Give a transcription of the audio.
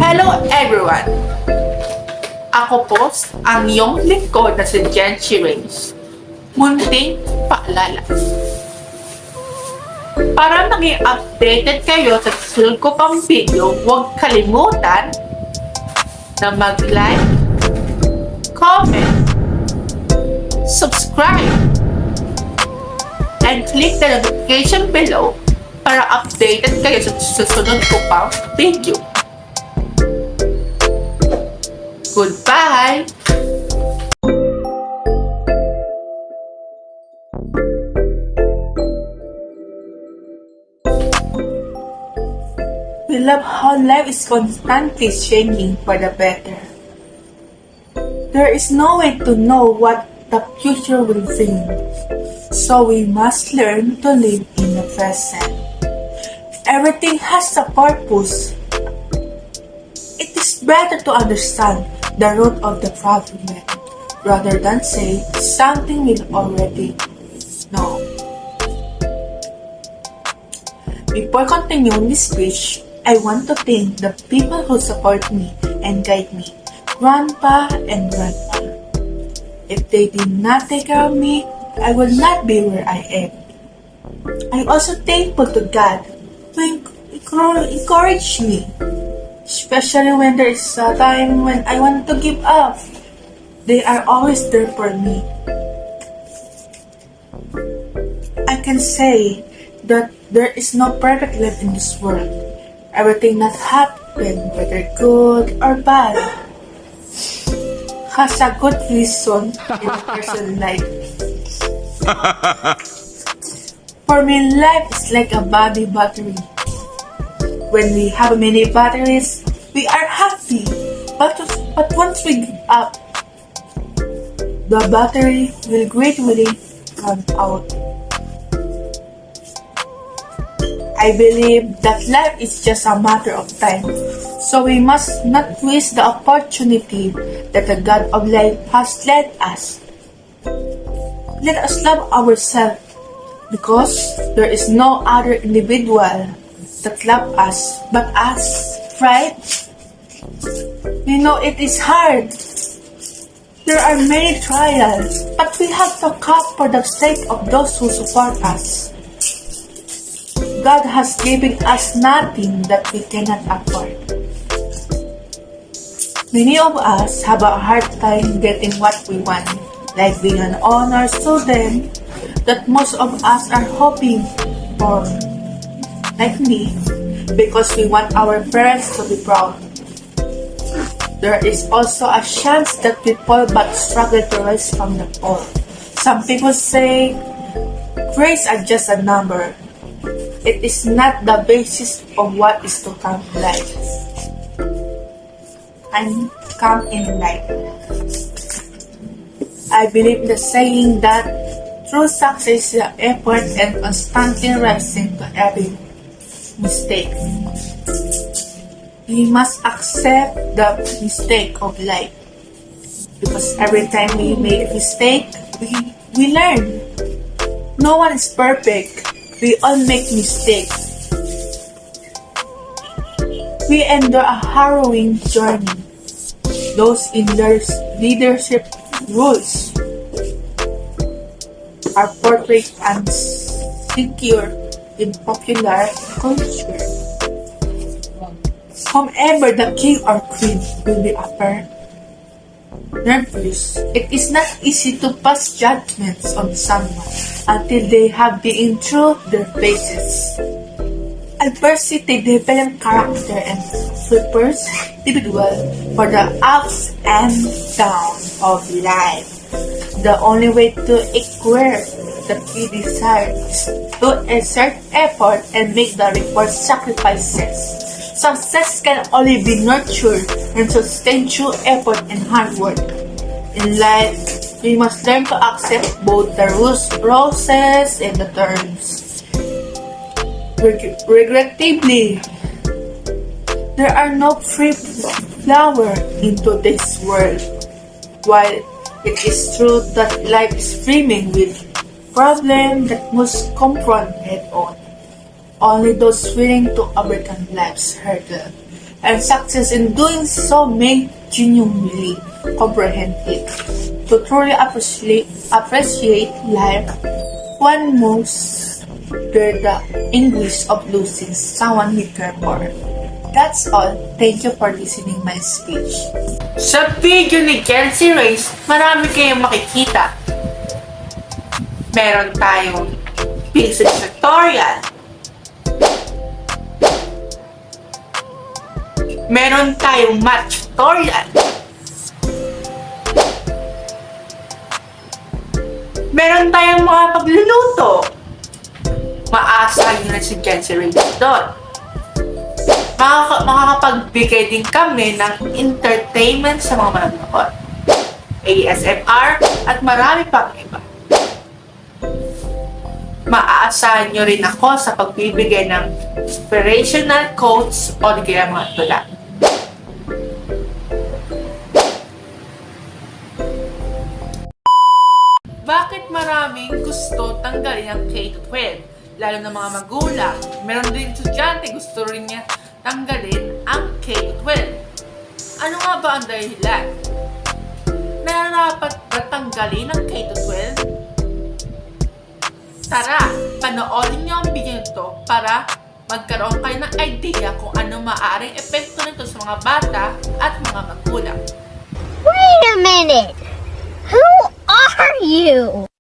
Hello everyone! Ako po ang iyong lingkod na si Jency Reyes. Munting paalala. Para maging updated kayo sa susunod ko pang video, huwag kalimutan na mag-like, comment, subscribe, and click the notification below para updated kayo sa susunod ko pang video. Goodbye! We love how life is constantly changing for the better. There is no way to know what the future will bring, so we must learn to live in the present. Everything has a purpose. It is better to understand the root of the problem rather than say something we already know. Before continuing this speech, I want to thank the people who support me and guide me, Grandpa and Grandma. If they did not take care of me, I would not be where I am. I'm also thankful to God who encouraged me, especially when there is a time when I want to give up. They are always there for me. I can say that there is no perfect life in this world. Everything that happened, whether good or bad, has a good reason in a person's life. For me, life is like a body battery. When we have many batteries, we are happy. But once we give up, the battery will gradually run out. I believe that life is just a matter of time, so we must not waste the opportunity that the God of life has led us. Let us love ourselves, because there is no other individual that love us but us, right? We know it is hard. There are many trials, but we have to cope for the sake of those who support us. God has given us nothing that we cannot afford. Many of us have a hard time getting what we want, like being an honor student that most of us are hoping for, like me, because we want our parents to be proud. There is also a chance that we fall but struggle to rise from the fall. Some people say grades are just a number. It is not the basis of what is to come in life. And come in life. I believe the saying that true success is the effort and constantly rising to every mistake. We must accept the mistake of life, because every time we make a mistake, we learn. No one is perfect. We all make mistakes. We endure a harrowing journey. Those in leadership roles are portrayed and secure in popular culture. However, the king or queen will be upper nervous. It is not easy to pass judgments on someone until they have been through their phases. Adversity develops character and prepares individual for the ups and downs of life. The only way to acquire the key desire is to exert effort and make the required sacrifices. Success can only be nurtured and sustained through effort and hard work. In life, we must learn to accept both the roses and the thorns. Regrettably, there are no free flowers in today's world. While it is true that life is brimming with problems that must confront head-on, only those willing to overcome life's hurdle and success in doing so may genuinely comprehend it. To truly appreciate life, one must bear the anguish of losing someone we care for. That's all. Thank you for listening my speech. Sa video ni Kelsey Race, marami kayong makikita. Meron tayong basic tutorial. Meron tayong math tutorial. Meron tayong mga pagluluto. Maasahan nyo na si Kelsey Race doon. Makakapagbigay din kami ng entertainment sa mga manonood. ASMR at marami pang iba. Maaasahan nyo rin ako sa pagbibigay ng inspirational quotes o di kaya mga tula. Bakit maraming gusto tanggalin ang K-12? Lalo na mga magulang. Meron din estudyante gusto rin niya tanggalin ang K-12. Ano nga ba ang dahilan? Nararapat ba tanggalin ang K-12? Tara, panoorin niyo ang video nito para magkaroon kayo ng idea kung ano maaaring epekto nito sa mga bata at mga magulang. Wait a minute! Who are you?